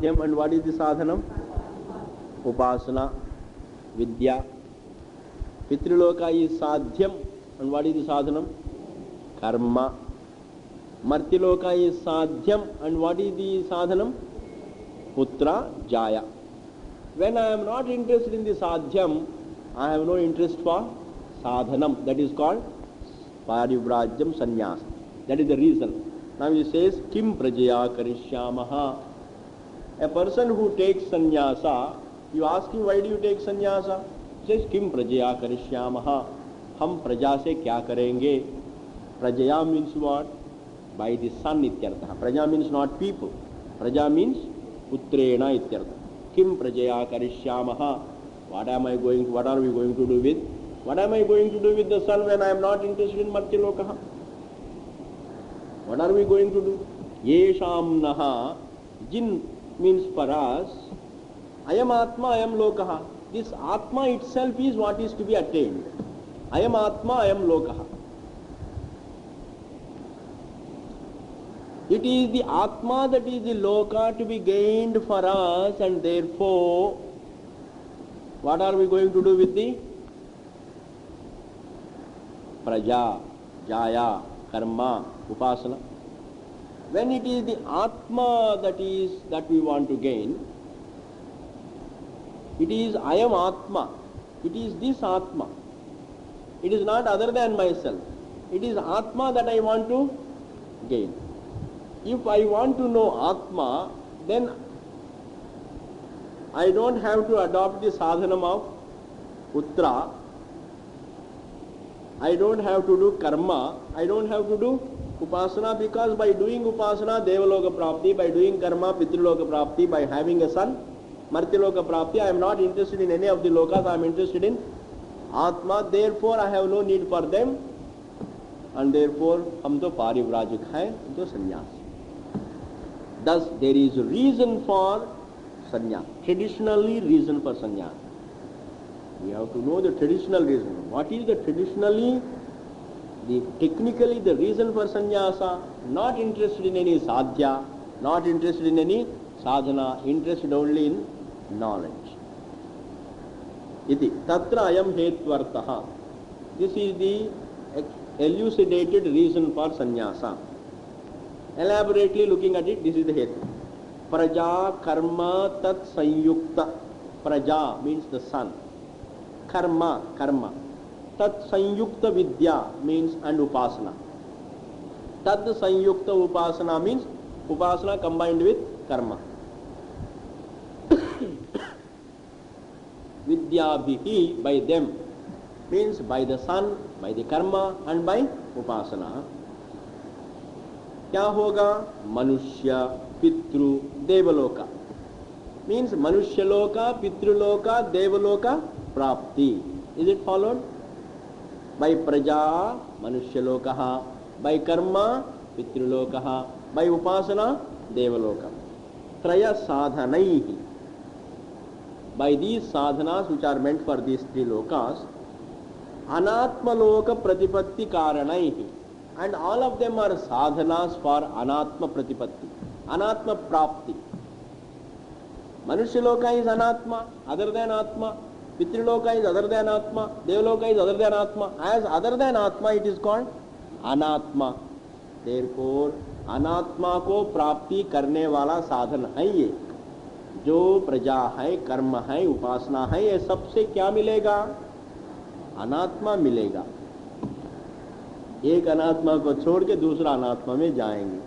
sadhyam, and what is the sadhanam? Upasana, vidya. Pitriloka is sadhyam, and what is the sadhanam? Karma. Martiloka is sadhyam, and what is the sadhanam? Putra, jaya. When I am not interested in the sadhyam, I have no interest for sadhanam. That is called parivrajyam sannyasa. That is the reason. Now he says, Kim prajaya karishyamaha. A person who takes sannyasa, you ask him, why do you take sannyasa? He says, Kim prajaya karishyamaha. Hum praja se kya karenge? Prajaya means what? By the sun ityartha. Praja means not people. Praja means putrena ityartha. Kim prajaya karishyamaha. What are we going to do with? What am I going to do with the sun when I am not interested in Martilokaha? What are we going to do? Yesham naha. Jin means for us. Ayam atma, ayam lokaha. This atma itself is what is to be attained. Ayam atma, ayam lokaha. It is the atma that is the loka to be gained for us, and therefore, what are we going to do with the praja, jaya, karma, upasana? When it is the atma that we want to gain, it is I am atma. It is this atma. It is not other than myself. It is atma that I want to gain. If I want to know atma, then I don't have to adopt the sadhanam of putra. I don't have to do karma. I don't have to do upasana, because by doing upasana, devaloka prapti, by doing karma, pitriloka prapti, by having a son, martiloka prapti, I am not interested in any of the lokas, I am interested in atma. Therefore, I have no need for them, and therefore, hum to parivrajik hai, to sannyas. Thus, there is a reason for sannyas. Traditionally, reason for sannyas. We have to know the traditional reason. What is the traditionally, technically the reason for sannyasa? Not interested in any sadhya, not interested in any sadhana, interested only in knowledge. Iti tatra ayam hetvartaha. This is the elucidated reason for sannyasa. Elaborately looking at it, this is the hetu. Praja karma tat sanyukta. Praja means the sun. Karma, karma. Tat sanyukta vidya means and upasana. Tad sanyukta upasana means upasana combined with karma. Vidyabhihi, by them, means by the sun, by the karma and by upasana. क्या होगा? मनुष्य, पितृ, देवलोका. Means manushaloka, pitriloka, devaloka, prapti. Is it followed? By praja, manushalokaha. By karma, pitrilokaha. By upasana, devaloka. Traya sadhanaihi. By these sadhanas which are meant for these three lokas, anatmaloka pratipatti karanaihi. And all of them are sadhanas for anatma pratipatti, anatma prapti. Manushaloka is anatma, other than atma. Pitriloka is other than atma. Devaloka is other than atma. As other than atma, it is called anatma. Therefore, anatma को प्राप्ति करने वाला साधन है ये. जो प्रजा है, कर्म है, उपासना है, ये सबसे क्या मिलेगा? अनात्मा मिलेगा. एक अनात्मा को छोड़ के दूसरा अनात्मा में जाएंगे.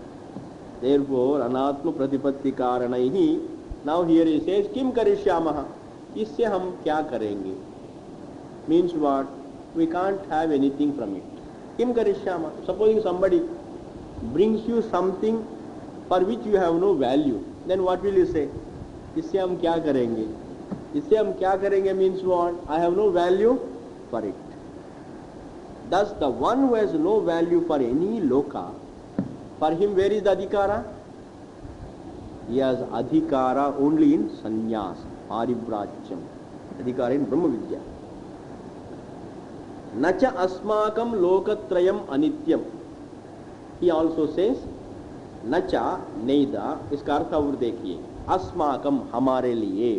Therefore, अनात्म प्रतिपत्ति कारणैहि. Now here he says, किम करिष्यामः. इससे हम क्या करेंगे? Means what? We can't have anything from it. किम करिष्यामः. Supposing somebody brings you something for which you have no value, then what will you say? इससे हम क्या करेंगे? इससे हम क्या करेंगे means what? I have no value for it. Thus, the one who has no value for any loka, for him where is the adhikara? He has adhikara only in sannyas, parivrajyam. Adhikara in Brahma Vidya. Nacha asmakam lokatrayam anityam. He also says, नचा नेदा, इसका अर्थ और देखिए, अस्माकम हमारे लिए.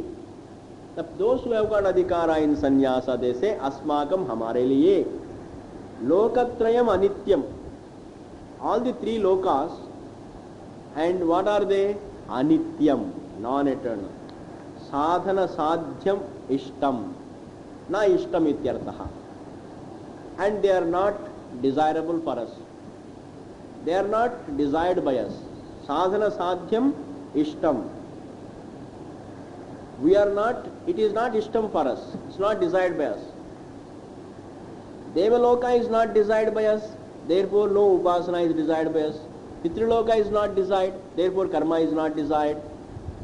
तब दोष व्यवकार अधिकार इन संन्यास देशे अस्माकम हमारे लिए. लोकत्रयम अनित्यम, all the three lokas, and what are they? Anityam, non-eternal. Sadhana sadhyam ishtam, na ishtam ityartha. And they are not desirable for us. They are not desired by us. Sadhana sadhyam ishtam. We are not, it is not ishtam for us. It's not desired by us. Devaloka is not desired by us. Therefore, no upasana is desired by us. Pitriloka is not desired. Therefore, karma is not desired.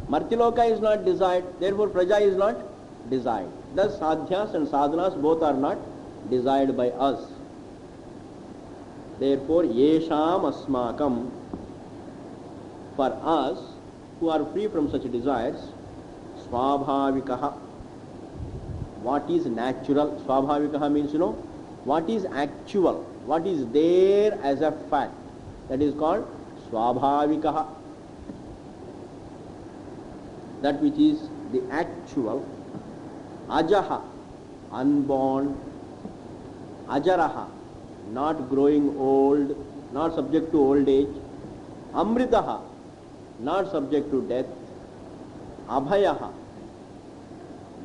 Martiloka is not desired. Therefore, praja is not desired. Thus, sadhyas and sadhanas both are not desired by us. Therefore, yesham asmakam, for us who are free from such desires, swabhavikaha, what is natural. Swabhavikaha means, what is actual, what is there as a fact, that is called swabhavikaha. That which is the actual. Ajaha, unborn. Ajaraha, not growing old, not subject to old age. Amritaha, not subject to death. Abhayaha,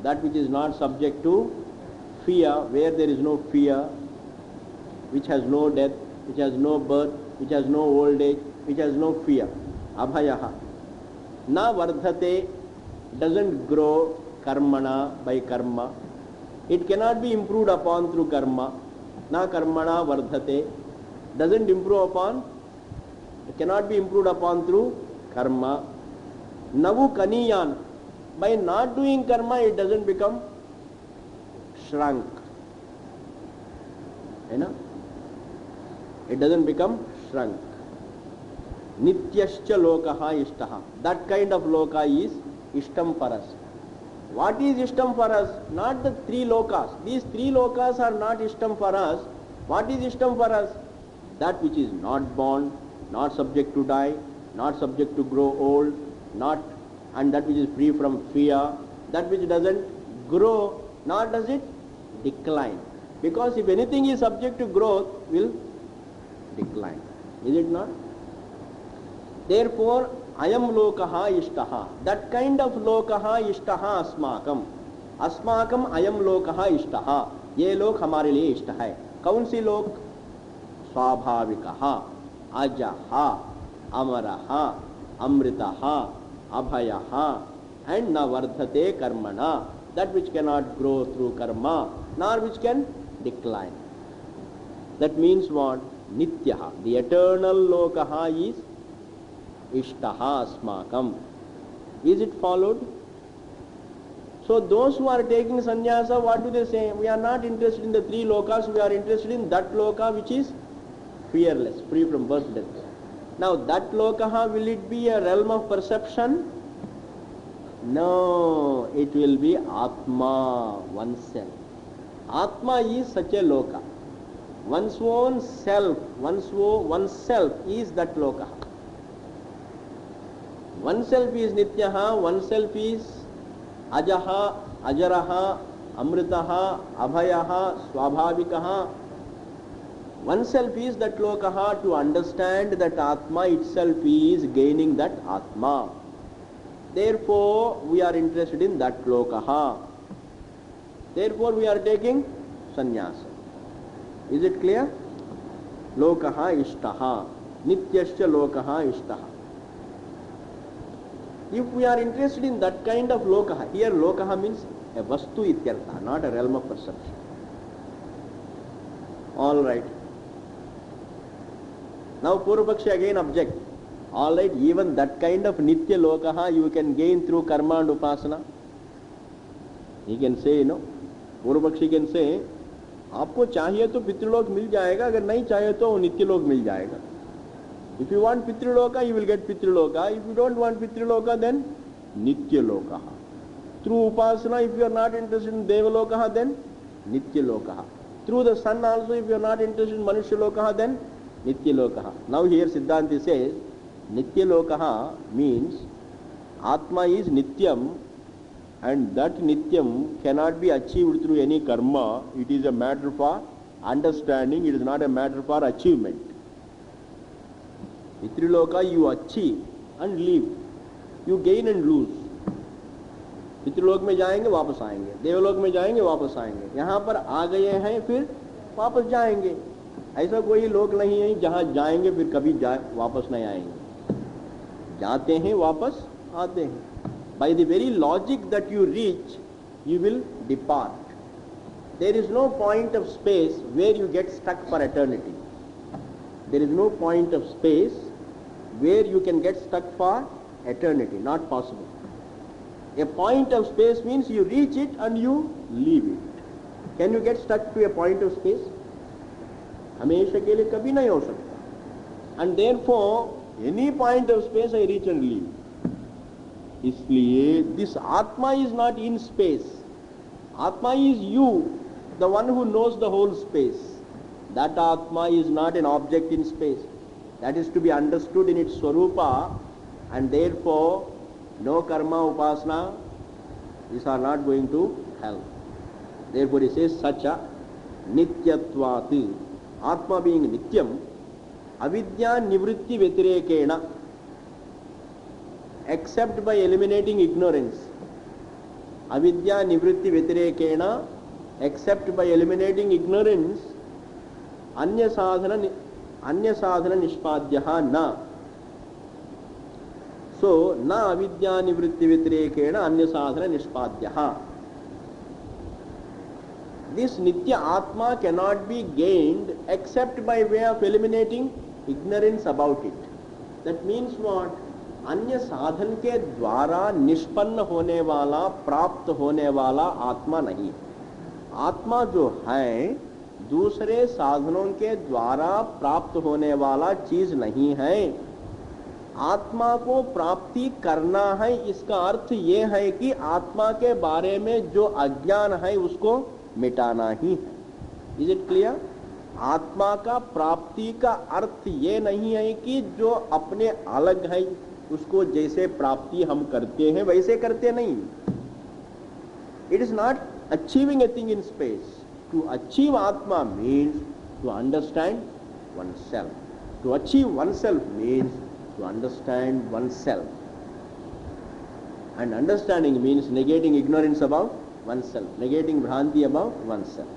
that which is not subject to fear, where there is no fear, which has no death, which has no birth, which has no old age, which has no fear. Abhayaha. Na vardhate, doesn't grow karmana, by karma. It cannot be improved upon through karma. Na karmana vardhate, doesn't improve upon, it cannot be improved upon through karma. Navu kaniyan, by not doing karma it doesn't become shrunk. It doesn't become shrunk. Nityascha lokaha ishtaha, that kind of loka is ishtam for us. What is ishtam for us? Not the three lokas. These three lokas are not ishtam for us. What is ishtam for us? That which is not born, not subject to die, not subject to grow old, not, and that which is free from fear, that which doesn't grow, nor does it decline. Because if anything is subject to growth, will decline. Is it not? Therefore, ayam lokaha ishtaha, that kind of lokaha ishtaha asmakam. Asmakam ayam lokaha ishtaha, ye lok hamare liye ishta hai. Kaun si lok? Swabhavikaha, ajaha, amaraha, amritaha, abhayaha, and na vardhate karmana, that which cannot grow through karma, nor which can decline. That means what? Nityaha, the eternal lokaha is ishtaha asmakam. Is it followed? So those who are taking sannyasa, what do they say? We are not interested in the three lokas, we are interested in that loka which is fearless, free from birth, death. Now that lokaha, will it be a realm of perception? No, it will be Atma, oneself. Atma is such a loka. One's own self, oneself is that loka. Oneself is Nityaha, oneself is Ajaha, Ajaraha, Amritaha, Abhayaha, Swabhavikaha. Oneself is that lokaha. To understand that Atma itself is gaining that Atma. Therefore, we are interested in that lokaha. Therefore, we are taking sannyasa. Is it clear? Lokaha ishtaha. Nityascha lokaha ishtaha. If we are interested in that kind of lokaha, here lokaha means a vastu ityartha, not a realm of perception. All right. Now Purvapakshi again object. All right, even that kind of nitya lokaha you can gain through karma and upasana. He can say, Purvapakshi can say, आपको चाहिए तो पितृलोक मिल जाएगा, अगर नहीं चाहिए तो नित्य लोक मिल जाएगा. If you want Pitriloka, you will get Pitriloka. If you don't want Pitriloka, then Nitya Lokaha. Through Upasana, if you are not interested in Devalokaha, then Nitya Lokaha. Through the sun also, if you are not interested in Manusya Lokaha, then Nitya Lokaha. Now here Siddhanti says, Nityalokaha means Atma is Nityam, and that Nityam cannot be achieved through any karma. It is a matter for understanding, it is not a matter for achievement. Pitriloka you achieve and leave, you gain and lose. पितृलोक में जाएंगे वापस आएंगे, देवलोक में जाएंगे वापस आएंगे, यहाँ पर आ गए हैं फिर वापस जाएंगे. ऐसा कोई लोक नहीं है जहाँ जाएंगे फिर कभी वापस नहीं आएंगे. जाते हैं वापस आते हैं. By the very logic that you reach, you will depart. There is no point of space where you get stuck for eternity. There is no point of space where you can get stuck for eternity. Not possible. A point of space means you reach it and you leave it. Can you get stuck to a point of space? हमेशा के लिए कभी नहीं हो सकता. And therefore, any point of space I reach and leave. इसलिए this Atma is not in space. Atma is you, the one who knows the whole space. That Atma is not an object in space. That is to be understood in its Swarupa, and therefore no karma upasana, these are not going to help. Therefore he says Sacha Nityatvat, Atma being Nityam, Avidya Nivritti Vetirekena, except by eliminating ignorance. Avidya Nivritti Vetirekena, except by eliminating ignorance, Anya sadhana nishpadyaha na. So, na avidya nivritti vitirekena anya sadhana nishpadyaha. This Nitya Atma cannot be gained except by way of eliminating ignorance about it. That means what? अन्य साधन के द्वारा निष्पन्न होने वाला, प्राप्त होने वाला आत्मा नहीं. आत्मा जो है दूसरे साधनों के द्वारा प्राप्त होने वाला चीज नहीं है. आत्मा को प्राप्ति करना है, इसका अर्थ ये है कि आत्मा के बारे में जो अज्ञान है उसको मिटाना ही है. Is it clear? आत्मा का प्राप्ति का अर्थ ये नहीं है कि जो अपने अलग है उसको जैसे प्राप्ति हम करते हैं वैसे करते नहीं. It is not achieving a thing in space. To achieve Atma means to understand oneself. To achieve oneself means to understand oneself. And understanding means negating ignorance about oneself, negating Bhranti about oneself.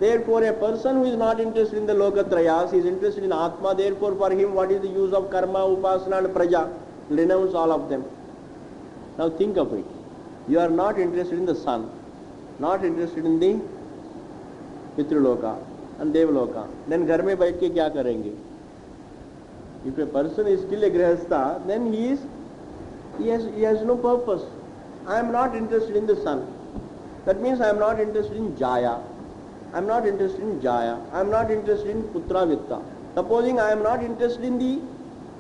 Therefore, a person who is not interested in the Lokatrayas is interested in Atma. Therefore, for him, what is the use of karma, upasana and praja? Renounce all of them. Now think of it. You are not interested in the sun, not interested in the पितृलोका and devaloka. Then घर में बैठ के क्या करेंगे? If a person is still a grihastha, then he has no purpose. I am not interested in the sun. That means I am not interested in Jaya. I am not interested in Jaya. I am not interested in Putra Vitta. Supposing I am not interested in the,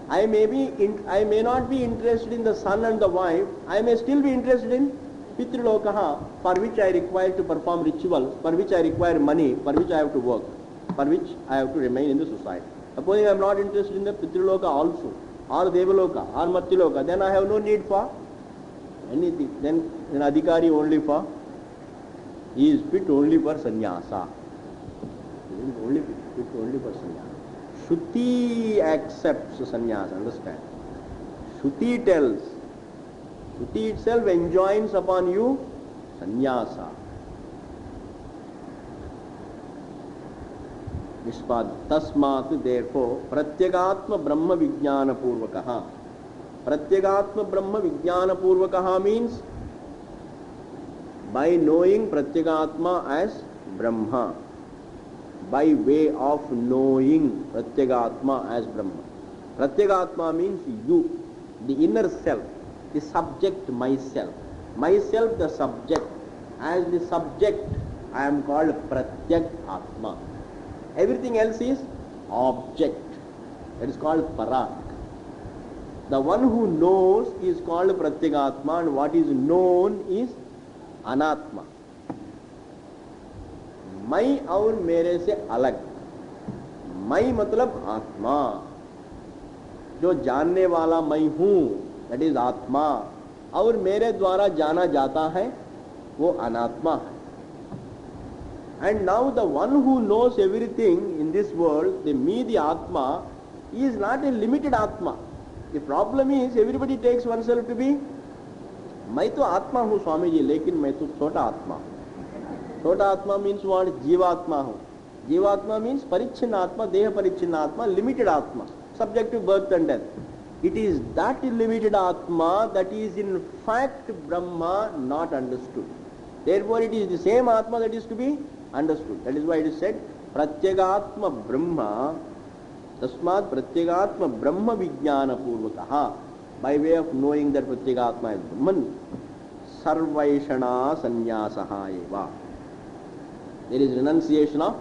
I may not be interested in the son and the wife. I may still be interested in Pitrilokaha, for which I require to perform rituals, for which I require money, for which I have to work, for which I have to remain in the society. Supposing I am not interested in the Pitriloka also, or Devaloka, or Mattiloka, then I have no need for anything. Then an adhikari only for, he is fit only for sannyasa. He is only fit only for sannyasa. Shruti accepts sannyasa, understand? Shruti tells, Shruti itself enjoins upon you sannyasa. Tasmat, therefore, pratyagatma brahma vijnana purvakaha. Pratyagatma brahma vijnana purvakaha means by knowing pratyagatma as Brahma, by way of knowing pratyagatma as Brahma. Pratyagatma means you, the inner self, the subject myself. Myself the subject. As the subject I am called Pratyak Atma. Everything else is object. That is called Parak. The one who knows is called Pratyagatma, and what is known is Anatma. मैं और मेरे से अलग. मैं मतलब आत्मा. जो जानने वाला मैं हूं, दैट इज आत्मा, और मेरे द्वारा जाना जाता है वो अनात्मा है. And now the one who knows everything in this world, the me, the Atma, is not a limited Atma. The problem is everybody takes oneself to be, मैं तो आत्मा हूँ स्वामी जी, लेकिन मैं तो छोटा आत्मा हूँ. छोटा आत्मा मीन्स व्हाट? जीवात्मा हूँ. जीवात्मा मीन्स परिच्छिन्न आत्मा, देह परिच्छिन्न आत्मा, लिमिटेड आत्मा, subject to birth and death. It is that limited Atma that is in fact Brahma, not understood. Therefore it is the same Atma that is to be understood. That is why it is said Pratyagatma Brahma, Tasmat Pratyagatma Brahma Vijnana Purvakaha. By way of knowing that Pratyagatma is Brahman, Sarvaishana Sanyasaha eva. There is renunciation of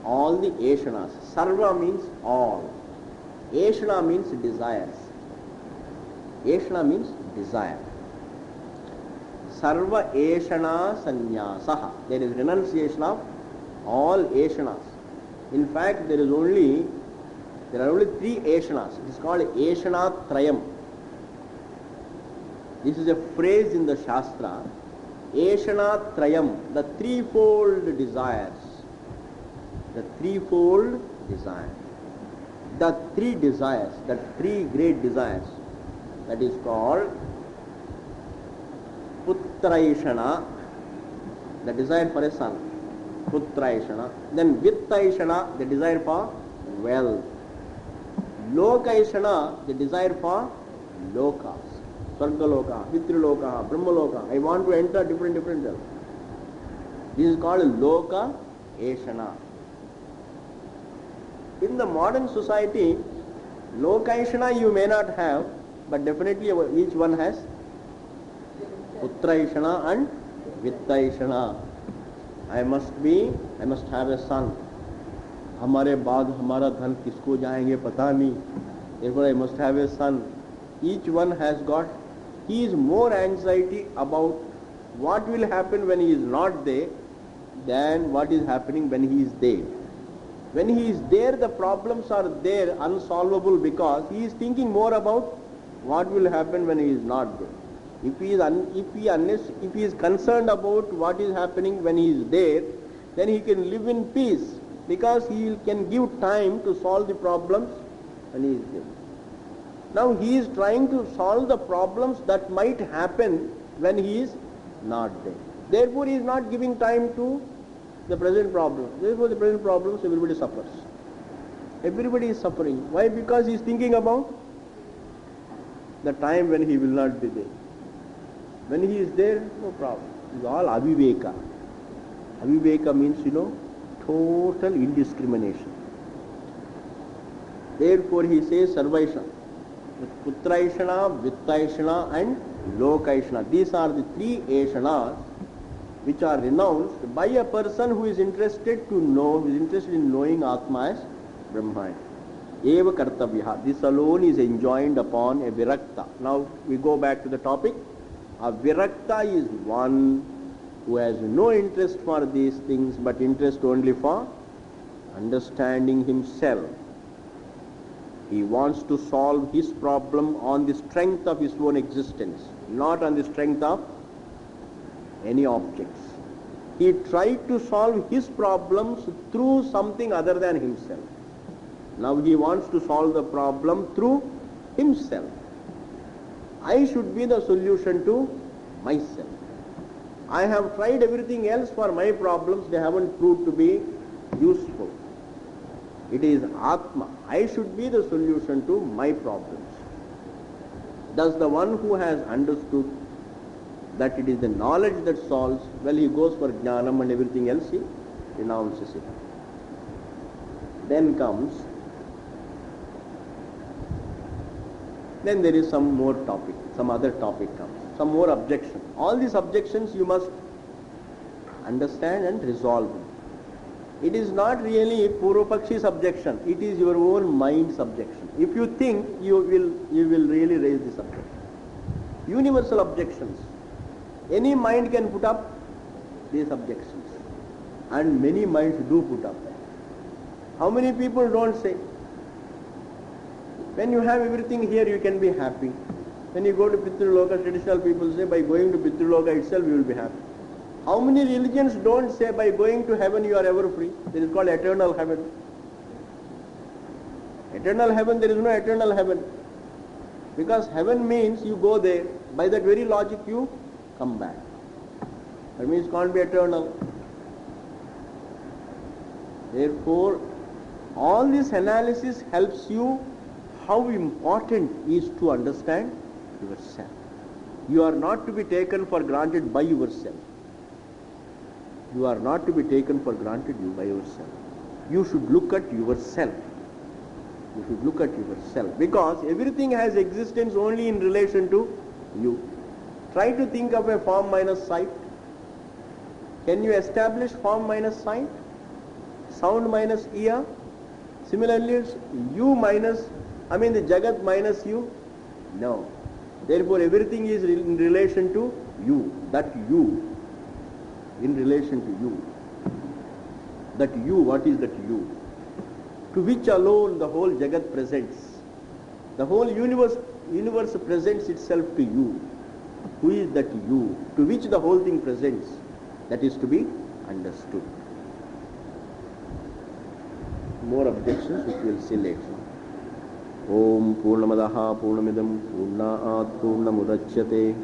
all the Eshanas. Sarva means all. Eshana means desires. Eshana means desire. Sarva Eshana Sanyasaha. There is renunciation of all Eshanas. In fact, there are only three Eshanas. It is called Eshana Trayam. This is a phrase in the Shastra. Eshana Trayam, the threefold desires. The threefold desire. The three desires, the three great desires, that is called Putraishana, the desire for a son, Putraishana. Then Vittaishana, the desire for wealth. Lokaishana, the desire for lokas, Swargaloka, Pitriloka, Brahmaloka. I want to enter different realms. This is called Loka Eshana. In the modern society, Lokaishana you may not have, but definitely each one has Putraishana and Vittaishana. I must have a son. हमारे बाद हमारा धन किसको जाएंगे पता नहीं. Therefore I must have a son. Each one has got, he is more anxiety about what will happen when he is not there than what is happening when he is there. When he is there, the problems are there, unsolvable, because he is thinking more about what will happen when he is not there. If he is concerned about what is happening when he is there, then he can live in peace, because he can give time to solve the problems when he is there. Now he is trying to solve the problems that might happen when he is not there. Therefore he is not giving time to the present problem. Therefore the present problems, everybody suffers. Everybody is suffering. Why? Because he is thinking about the time when he will not be there. When he is there, no problem. It is all aviveka. Aviveka means, total indiscrimination. Therefore he says Sarvaishana, Putraishana, Vittaishana and Lokaishana. These are the three Eshanas which are renounced by a person who is interested to know, who is interested in knowing Atma as Brahma. Eva Kartavya. This alone is enjoined upon a Virakta. Now we go back to the topic. A Virakta is one who has no interest for these things, but interest only for understanding himself. He wants to solve his problem on the strength of his own existence, not on the strength of any objects. He tried to solve his problems through something other than himself. Now he wants to solve the problem through himself. I should be the solution to myself. I have tried everything else for my problems, they haven't proved to be useful. It is Atma. I should be the solution to my problems. Thus the one who has understood that it is the knowledge that solves, well, he goes for Jnanam and everything else, he renounces it. Then there is some more topic, some other topic comes, some more objection. All these objections you must understand and resolve them. It is not really Purvapakshi's objection, it is your own mind's objection. If you think, you will really raise this objection. Universal objections. Any mind can put up these objections, and many minds do put up. How many people don't say? When you have everything here, you can be happy. When you go to Pitruloka, traditional people say by going to Pitruloka itself you will be happy. How many religions don't say by going to heaven you are ever free? This is called eternal heaven. Eternal heaven, there is no eternal heaven. Because heaven means you go there, by that very logic you come back. That means it can't be eternal. Therefore, all this analysis helps you how important is to understand yourself. You are not to be taken for granted by yourself. You are not to be taken for granted by yourself. You should look at yourself. You should look at yourself. Because everything has existence only in relation to you. Try to think of a form minus sight. Can you establish form minus sight? Sound minus ear? Similarly, you minus, the Jagat minus you? No. Therefore, everything is in relation to you. That you. In relation to you. That you, what is that you? To which alone the whole Jagat presents. The whole universe presents itself to you. Who is that you? To which the whole thing presents. That is to be understood. More objections which we will see later. Om Purnamadaha Purnamidam Purnaat Purnamudachyate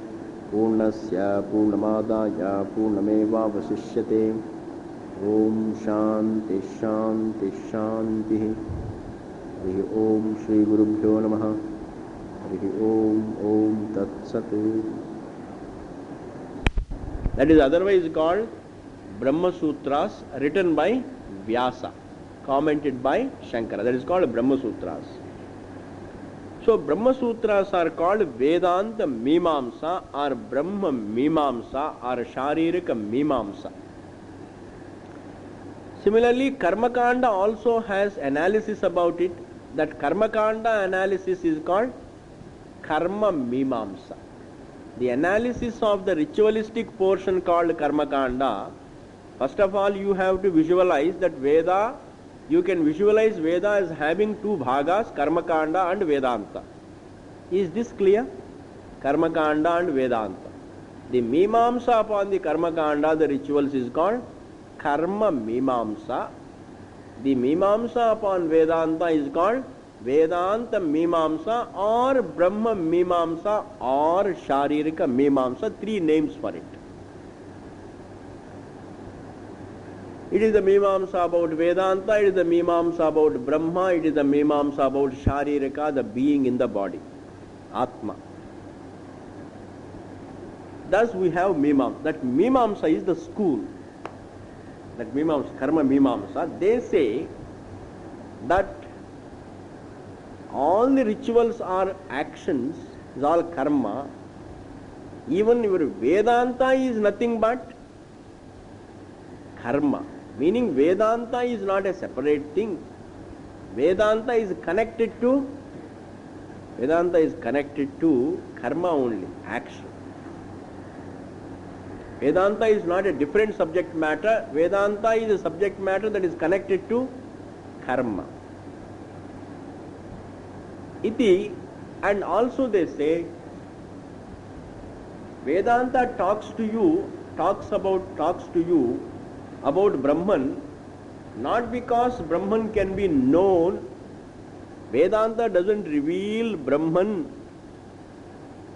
Purnasya Purnamadaya Purnameva Vasishyate Om Shanti Shanti Shanti Hari Om Shri Gurubhyo Namaha Hari Om Tat Sat. That is otherwise called Brahma Sutras, written by Vyasa, commented by Shankara. That is called Brahma Sutras. So Brahma Sutras are called Vedanta Mimamsa or Brahma Mimamsa or Sharirika Mimamsa. Similarly, Karmakanda also has analysis about it. That Karmakanda analysis is called Karma Mimamsa. The analysis of the ritualistic portion called Karmakanda, first of all you have to visualize that Veda. You can visualize Veda as having two bhagas, Karmakanda and Vedanta. Is this clear? Karmakanda and Vedanta. The Mimamsa upon the Karmakanda, the rituals is called Karma Mimamsa. The Mimamsa upon Vedanta is called Vedanta Mimamsa or Brahma Mimamsa or Sharirika Mimamsa. Three names for it. It is the Mimamsa about Vedanta, it is the Mimamsa about Brahma, it is the Mimamsa about Sharirika, the being in the body, Atma. Thus we have Mimamsa. That Mimamsa is the school. That Mimamsa, Karma Mimamsa, they say that all the rituals are actions, is all karma. Even your Vedanta is nothing but karma. Meaning Vedanta is not a separate thing. Vedanta is connected to karma only, action. Vedanta is not a different subject matter. Vedanta is a subject matter that is connected to karma. Iti, and also they say Vedanta talks to you about Brahman, not because Brahman can be known. Vedanta doesn't reveal Brahman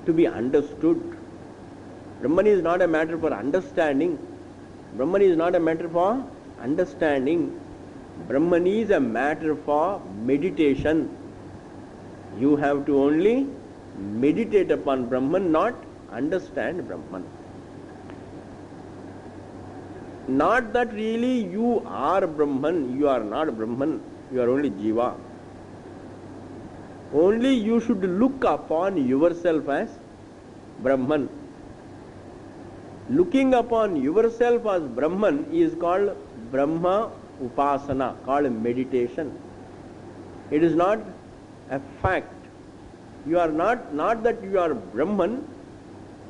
to be understood. Brahman is not a matter for understanding. Brahman is not a matter for understanding. Brahman is a matter for meditation. You have to only meditate upon Brahman, not understand Brahman. Not that really you are Brahman, you are not Brahman, you are only Jiva. Only you should look upon yourself as Brahman. Looking upon yourself as Brahman is called Brahma Upasana, called meditation. It is not a fact. You are not that you are Brahman,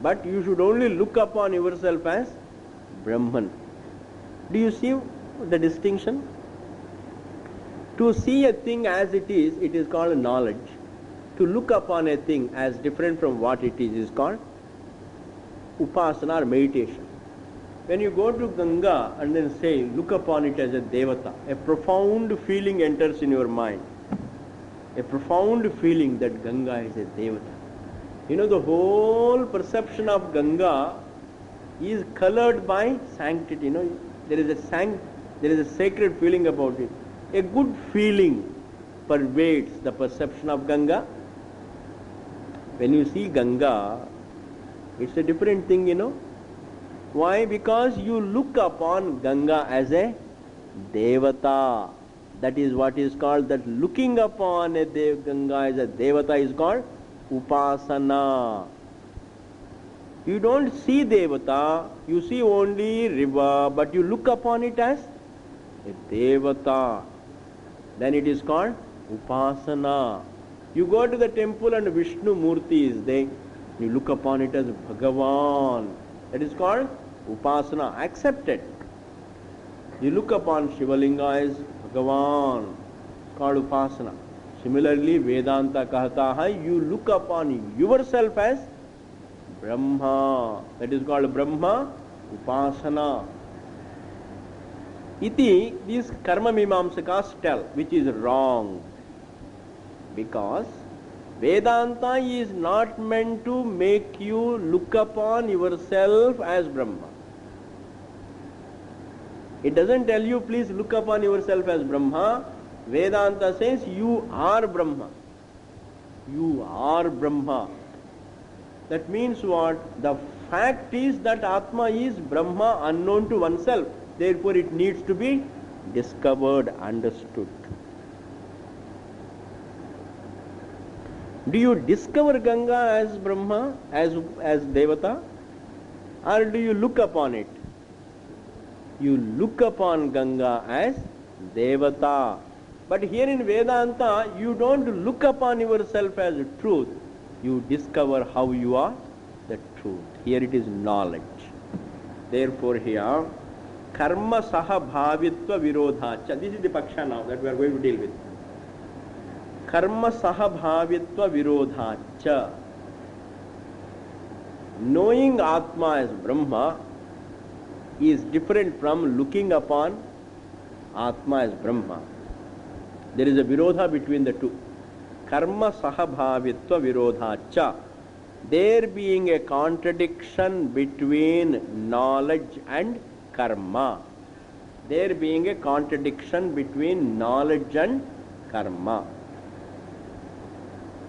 but you should only look upon yourself as Brahman. Do you see the distinction? To see a thing as it is called knowledge. To look upon a thing as different from what it is called upasana or meditation. When you go to Ganga and then say, look upon it as a devata, a profound feeling enters in your mind. A profound feeling that Ganga is a devata. You know, the whole perception of Ganga is colored by sanctity. You know, there is a sacred feeling about it. A good feeling pervades the perception of Ganga. When you see Ganga, it's a different thing, you know. Why? Because you look upon Ganga as a devata. That is what is called, that looking upon a Ganga as a devata is called upasana. You don't see devata, you see only river, but you look upon it as a devata. Then it is called upasana. You go to the temple and Vishnu Murti is there. You look upon it as Bhagavan. That is called upasana, accepted. You look upon Shivalinga as Bhagavan, called upasana. Similarly, Vedanta kahta hai, you look upon yourself as Brahma. That is called Brahma upasana. Iti, these karma mimamsakas tell, which is wrong. Because Vedanta is not meant to make you look upon yourself as Brahma. It doesn't tell you, please look upon yourself as Brahma. Vedanta says, you are Brahma. You are Brahma. That means what? The fact is that Atma is Brahma unknown to oneself. Therefore, it needs to be discovered, understood. Do you discover Ganga as Brahma, as Devata? Or do you look upon it? You look upon Ganga as Devata. But here in Vedanta, you don't look upon yourself as truth. You discover how you are the truth. Here it is knowledge. Therefore here, karma saha bhavitva virodhacha. This is the paksha now that we are going to deal with. Karma saha bhavitva virodhacha. Knowing Atma as Brahma is different from looking upon Atma as Brahma. There is a virodha between the two. Karma saha bhavitva virodhacha. There being a contradiction between knowledge and karma. There being a contradiction between knowledge and karma.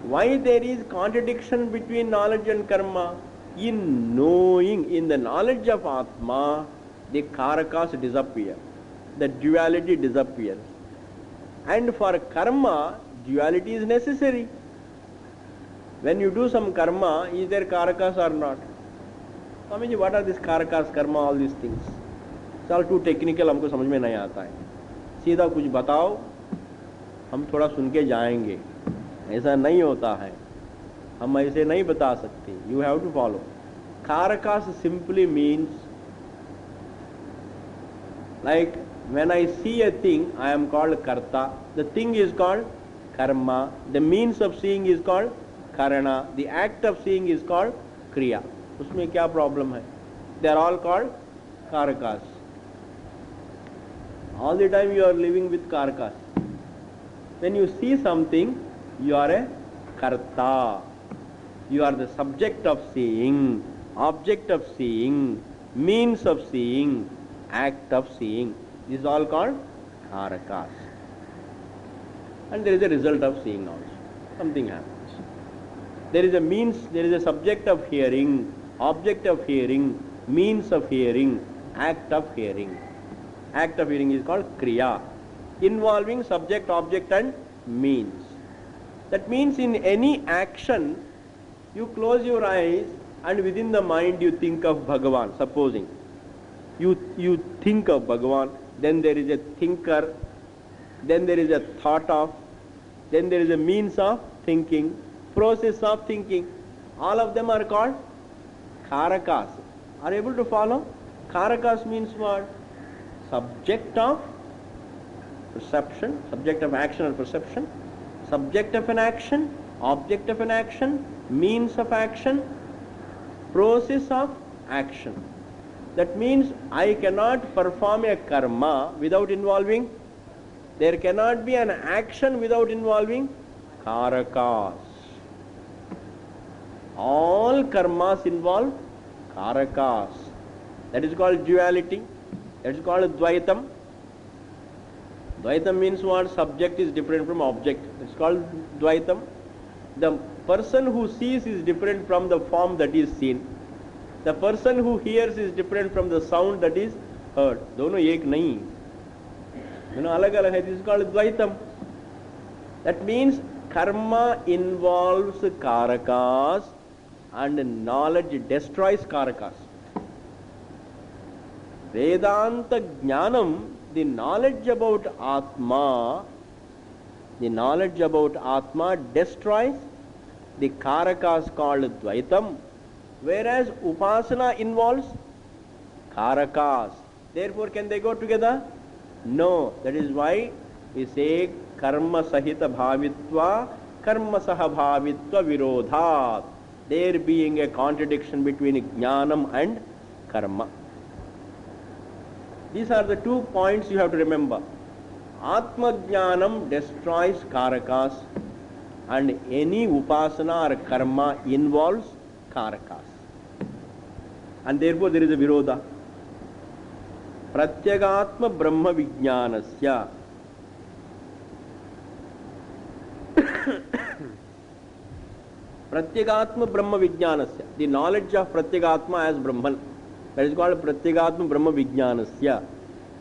Why there is contradiction between knowledge and karma? In knowing, in the knowledge of Atma, the karakas disappear. The duality disappears. And for karma, duality is necessary. When you do some karma, is there karakas or not? Swamiji, what are these karakas, karma, all these things? It's all too technical, हमको समझ में नहीं आता है. सीधा कुछ बताओ, हम थोड़ा सुन के जाएंगे. ऐसा नहीं होता है. हम ऐसे नहीं बता सकते. You have to follow. Karakas simply means, like when I see a thing, I am called karta. The thing is called karma. The means of seeing is called karana. The act of seeing is called kriya. उसमें क्या problem है? They are all called karakas. All the time you are living with karakas. When you see something, you are a karta. You are the subject of seeing, object of seeing, means of seeing, act of seeing. This is all called karakas. And there is a result of seeing also. Something happens. There is a means, there is a subject of hearing, object of hearing, means of hearing, act of hearing. Act of hearing is called kriya, involving subject, object and means. That means in any action, you close your eyes and within the mind you think of Bhagavan, supposing. You think of Bhagavan, then there is a thinker, then there is a thought of, then there is a means of thinking, process of thinking. All of them are called karakas. Are you able to follow? Karakas means what? Subject of perception, subject of action or perception, subject of an action, Object of an action, means of action, process of action. That means I cannot perform a karma without involving, there cannot be an action without involving karakas. All karmas involve karakas. That is called duality. That is called dvaitam. Dvaitam means what? Subject is different from object. It's called dvaitam. The person who sees is different from the form that is seen. The person who hears is different from the sound that is heard. दोनों एक नहीं, दोनों अलग अलग है. This is called dvaitam. That means karma involves karakas and knowledge destroys karakas. Vedanta jnanam, the knowledge about Atma, destroys the karakas called dvaitam, whereas upasana involves karakas. Therefore, can they go together? No. That is why we say karma sahita bhavitva, karma saha bhavitva virodhat. There being a contradiction between jnanam and karma. These are the 2 points you have to remember. Atma jnanam destroys karakas and any upasana or karma involves karakas. And therefore there is a virodha. Pratyagatma brahma vijnanasya. Pratyagatma brahma vijnanasya. The knowledge of Pratyagatma as Brahman. That is called Pratyagatma brahma vijnanasya.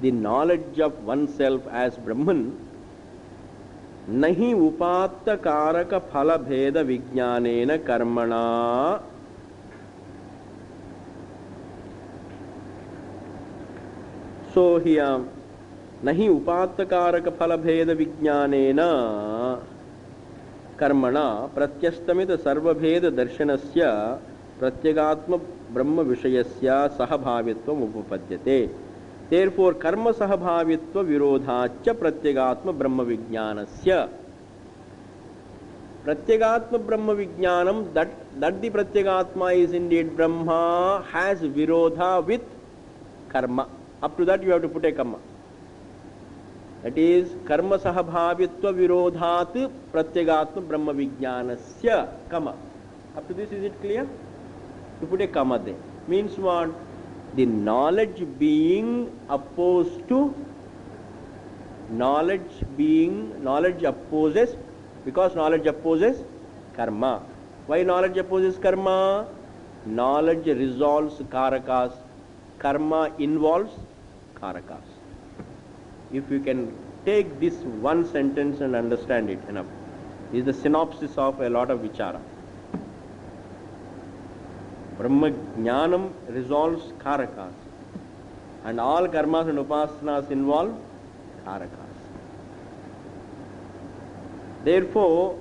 The knowledge of oneself as Brahman. Nahi upatta karaka phala bheda vijnanena karmana. So here, nahi upatta karaka phala bheda vijnanena karmana pratyastamita sarva bheda darshanasya pratyagatma brahma vishayasya sahabhavitvam upapadyate. Therefore, karma sahabhavitva virodhacha pratyagatma brahma vijnanasya. Pratyagatma brahma vijnanam, that the pratyagatma is indeed Brahma, has virodha with karma. Up to that you have to put a comma. That is, karma sahabhavitva virodhat pratyagatma brahma vijnanasya, comma. Up to this, is it clear? You put a comma there. Means what? The knowledge being opposed to knowledge opposes, because knowledge opposes karma. Why knowledge opposes karma? Knowledge resolves karakas, karma involves karakas. If you can take this one sentence and understand it enough, this is the synopsis of a lot of vichara. Brahma jnanam resolves karakas, and all karmas and upasanas involve karakas. Therefore,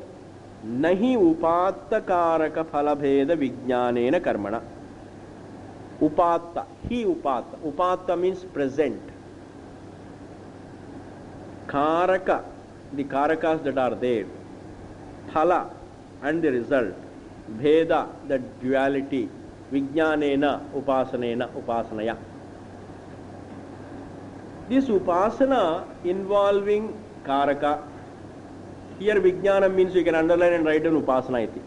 nahi upatta karaka phala bheda vijnanena karmana. Upatta, he upatta. Upatta means present. Karaka, the karakas that are there. Phala, and the result. Bheda, the duality. Vijnanena, upasanena, upasanaya. This upasana involving karaka. Here Vijnana means you can underline and write an upasana iti.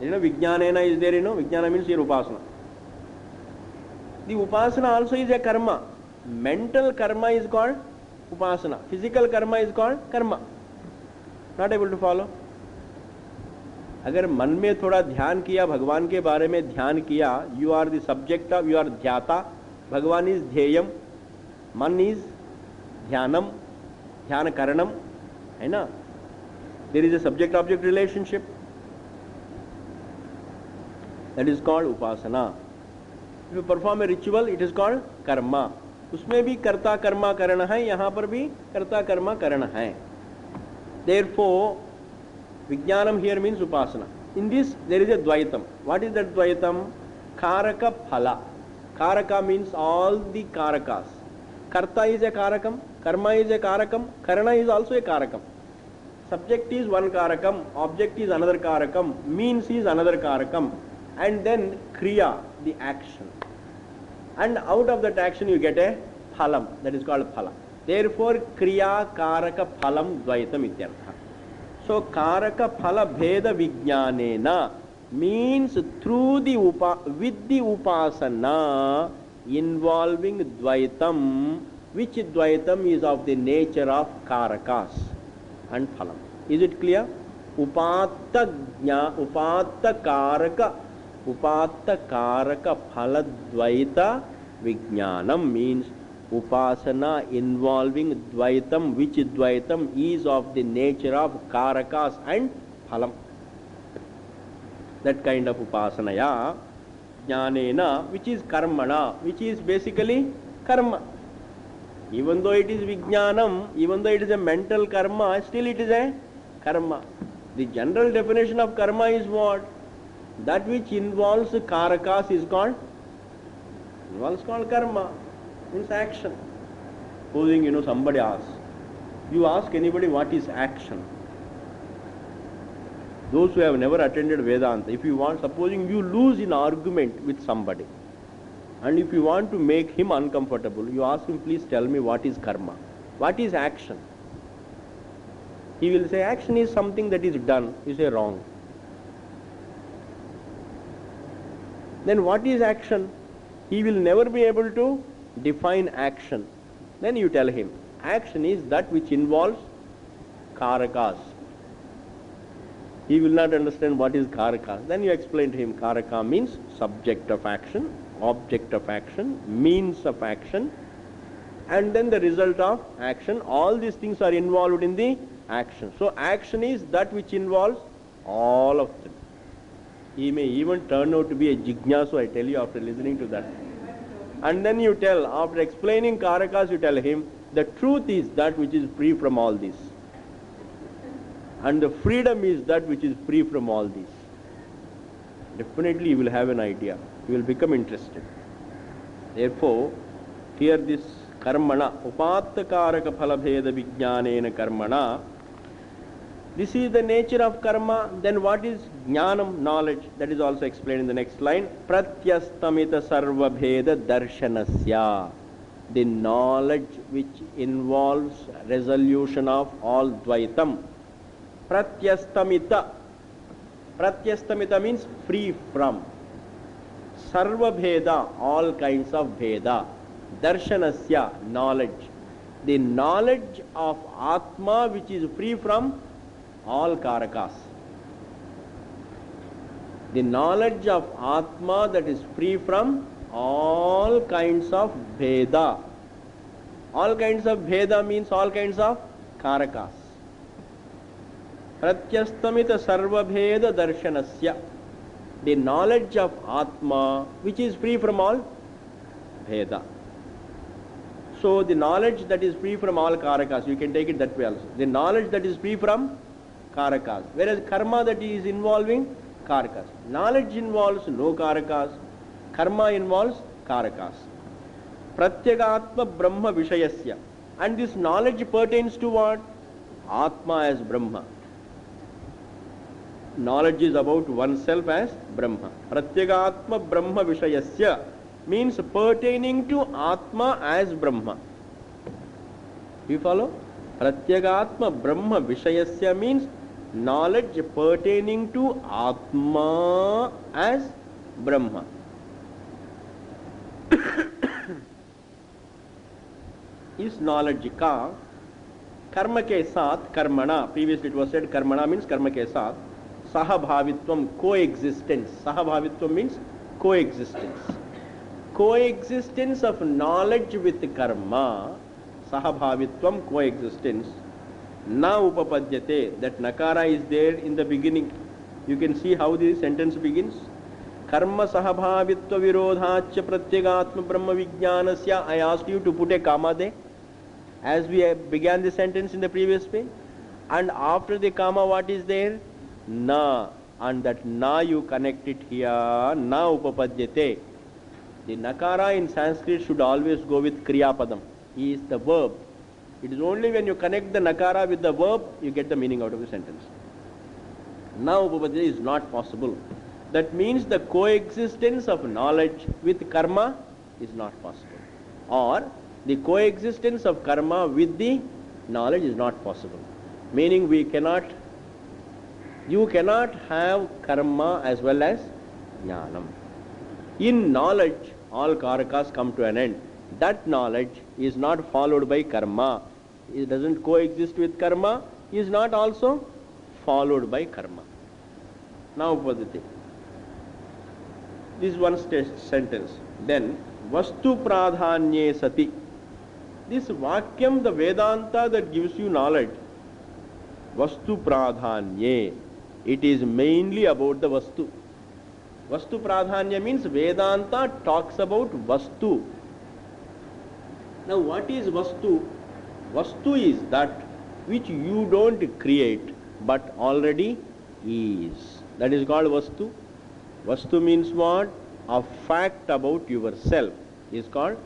You know, Vijnanena is there, Vijnana means here upasana. The upasana also is a karma. Mental karma is called upasana. Physical karma is called karma. Not able to follow? अगर मन में थोड़ा ध्यान किया, भगवान के बारे में ध्यान किया, you are the subject of, you are ध्याता, भगवान इज ध्येयम, मन इज ध्यानम, ध्यान करणम, है ना? There is a subject object relationship, that is called उपासना. If you perform a ritual, it is called karma. उसमें भी कर्ता कर्मा करण है, यहां पर भी कर्ता कर्मा करण है. Therefore Vijnanam here means upasana. In this there is a dvaitam. What is that dvaitam? Karaka phala. Karaka means all the karakas. Karta is a karakam, karma is a karakam, karana is also a karakam. Subject is one karakam, object is another karakam, means is another karakam, and then kriya, the action. And out of that action you get a phalam, that is called phala. Therefore, kriya karaka phalam dvaitam ityartha. So, karaka phala bheda vijnanena means through the with the upasana involving dvaitam, which dvaitam is of the nature of karakas and phalam. Is it clear? Upatta karaka phala dvaita vijnanam means upasana involving dvaitam, which dvaitam is of the nature of karakas and phalam. That kind of upasanaya, jnanena, which is karmana, which is basically karma. Even though it is vijnanam, even though it is a mental karma, still it is a karma. The general definition of karma is what? That which involves karakas is called karma, means action. Supposing, somebody asks, you ask anybody what is action. Those who have never attended Vedanta, if you want, supposing you lose in argument with somebody, and if you want to make him uncomfortable, you ask him, please tell me what is karma. What is action? He will say, action is something that is done. You say, wrong. Then what is action? He will never be able to define action. Then you tell him, action is that which involves karakas. He will not understand what is karakas. Then you explain to him, karaka means subject of action, object of action, means of action, and then the result of action. All these things are involved in the action. So action is that which involves all of them. He may even turn out to be a jignasu, I tell you, after listening to that. And then you tell, after explaining karakas, you tell him, the truth is that which is free from all this. And the freedom is that which is free from all this. Definitely you will have an idea. You will become interested. Therefore, here this karmana, upatta karaka phalabheda vijnanena karmana, this is the nature of karma. Then what is jnanam, knowledge? That is also explained in the next line. Pratyastamita sarvabheda darshanasya. The knowledge which involves resolution of all dvaitam. Pratyastamita. Pratyastamita means free from. Sarvabheda, all kinds of bheda. Darshanasya, knowledge. The knowledge of Atma which is free from all karakas. The knowledge of Atma that is free from all kinds of bheda. All kinds of bheda means all kinds of karakas. Pratyastamita sarvabheda darshanasya. The knowledge of Atma which is free from all bheda. So the knowledge that is free from all karakas, you can take it that way also. The knowledge that is free from karakas. Whereas karma that is involving karakas. Knowledge involves no karakas. Karma involves karakas. Pratyagatma Brahma Vishayasya. And this knowledge pertains to what? Atma as Brahma. Knowledge is about oneself as Brahma. Pratyagatma Brahma Vishayasya means pertaining to Atma as Brahma. You follow? Pratyagatma Brahma Vishayasya means knowledge pertaining to Atma as Brahma. इस knowledge का कर्म के साथ कर्मणा, previously it was said कर्मणा means कर्म के साथ सहभावित्वम, coexistence. सहभावित्वम means coexistence. Coexistence of knowledge with karma, sahabhavitvam, coexistence. Na upapadyate, that nakara is there in the beginning. You can see how the sentence begins. Karma sahabhavitva virodhacha pratyagatma brahma vijnanasya. I asked you to put a comma there as we began the sentence in the previous page. And after the comma, what is there? Na. And that na you connect it here. Na upapadyate. The nakara in Sanskrit should always go with kriya padam. He is the verb. It is only when you connect the nakara with the verb, you get the meaning out of the sentence. Now, Upapadhyaya is not possible. That means the coexistence of knowledge with karma is not possible. Or the coexistence of karma with the knowledge is not possible. Meaning you cannot have karma as well as jnanam. In knowledge, all karakas come to an end. That knowledge is not followed by karma. It doesn't coexist with karma, is not also followed by karma. Now, Upadhyaya. This one sentence. Then, Vastu Pradhanye Sati. This Vakyam, the Vedanta that gives you knowledge, Vastu Pradhanye, it is mainly about the Vastu. Vastu Pradhanya means Vedanta talks about Vastu. Now, what is Vastu? Vastu is that which you don't create but already is. That is called Vastu. Vastu means what? A fact about yourself is called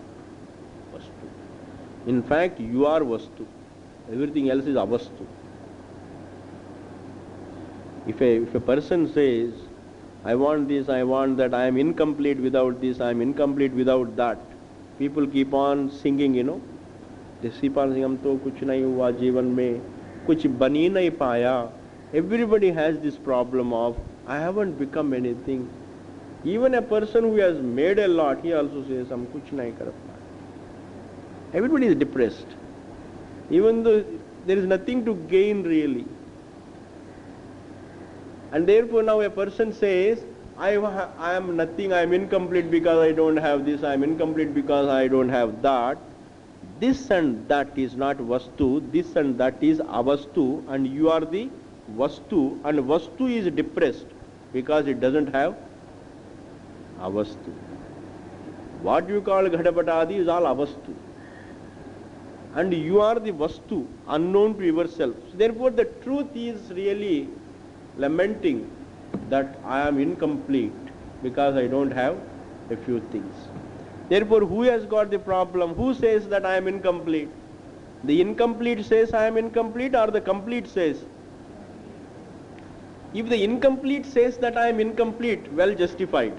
Vastu. In fact, you are Vastu. Everything else is Avastu. If a person says, I want this, I want that, I am incomplete without this, I am incomplete without that, people keep on singing, They keep on singing, to kuch nahi hua jeevan mein, kuch bani nahi paya. Everybody has this problem of, I haven't become anything. Even a person who has made a lot, he also says, hum kuch nahi kar paya. Everybody is depressed. Even though there is nothing to gain really. And therefore now a person says, I am nothing, I am incomplete because I don't have this, I am incomplete because I don't have that. This and that is not Vastu, this and that is Avastu, and you are the Vastu, and Vastu is depressed because it doesn't have Avastu. What you call Ghadapatadi is all Avastu. And you are the Vastu, unknown to yourself. So therefore the truth is really lamenting that I am incomplete because I don't have a few things. Therefore, who has got the problem? Who says that I am incomplete? The incomplete says I am incomplete, or the complete says? If the incomplete says that I am incomplete, well justified.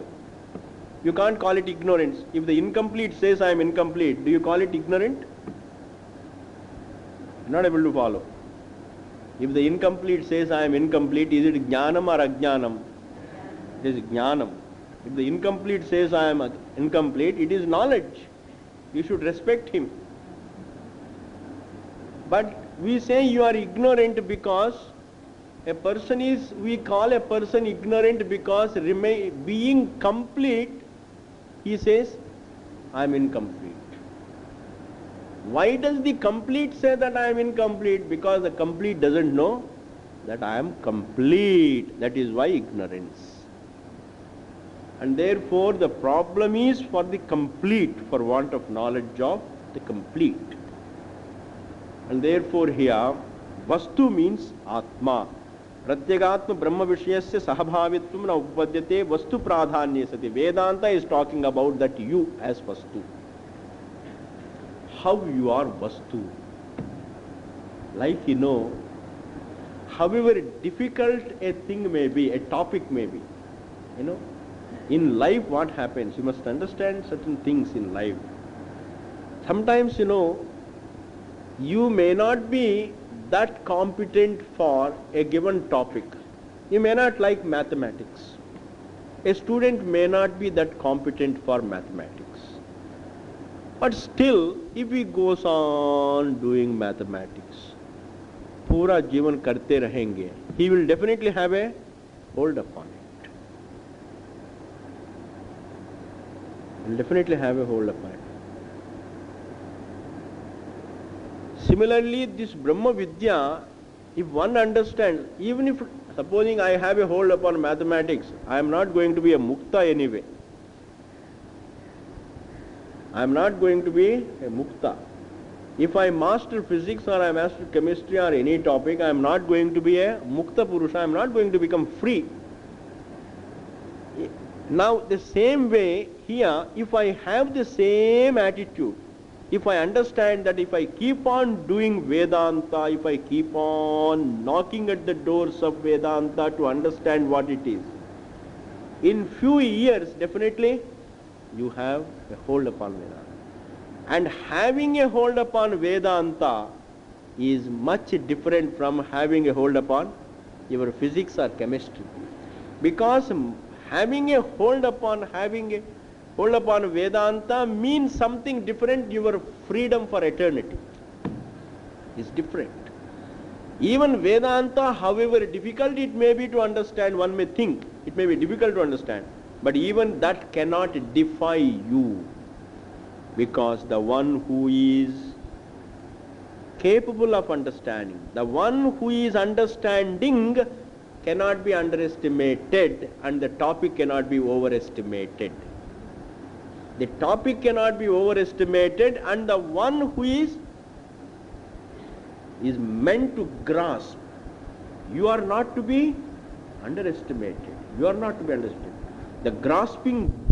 You can't call it ignorance. If the incomplete says I am incomplete, do you call it ignorant? Not able to follow. If the incomplete says I am incomplete, is it jnanam or ajnanam? It is jnanam. If the incomplete says I am incomplete, it is knowledge. You should respect him. But we say you are ignorant because we call a person ignorant because being complete, he says, I am incomplete. Why does the complete say that I am incomplete? Because the complete doesn't know that I am complete. That is why ignorance. And therefore the problem is for the complete, for want of knowledge of the complete. And therefore here, Vastu means Atma. Pratyagatma Brahma Vishayasya Sahabhavitvam na upadyate Vastu Pradhanye Sati. Vedanta is talking about that you as Vastu. How you are Vastu. Like however difficult a thing may be, a topic may be, in life what happens, you must understand certain things in life. Sometimes, you may not be that competent for a given topic. You may not like mathematics. A student may not be that competent for mathematics. But still, if he goes on doing mathematics, pura जीवन करते रहेंगे, he will definitely have a hold upon it. Will definitely have a hold upon it. Similarly, this Brahma Vidya, if one understands, even if supposing I have a hold upon mathematics, I am not going to be a mukta anyway. I am not going to be a mukta. If I master physics or I master chemistry or any topic, I am not going to be a mukta purusha, I am not going to become free. Now, the same way here, if I have the same attitude, if I understand that if I keep on doing Vedanta, if I keep on knocking at the doors of Vedanta to understand what it is, in few years definitely you have a hold upon Vedanta. And having a hold upon Vedanta is much different from having a hold upon your physics or chemistry. Because having a hold upon Vedanta means something different. Your freedom for eternity is different. Even Vedanta, however difficult it may be to understand, one may think it may be difficult to understand, but even that cannot defy you, because the one who is capable of understanding, the one who is understanding cannot be underestimated, and the topic cannot be overestimated. The topic cannot be overestimated, and the one who is meant to grasp. You are not to be underestimated. You are not to be underestimated. The grasping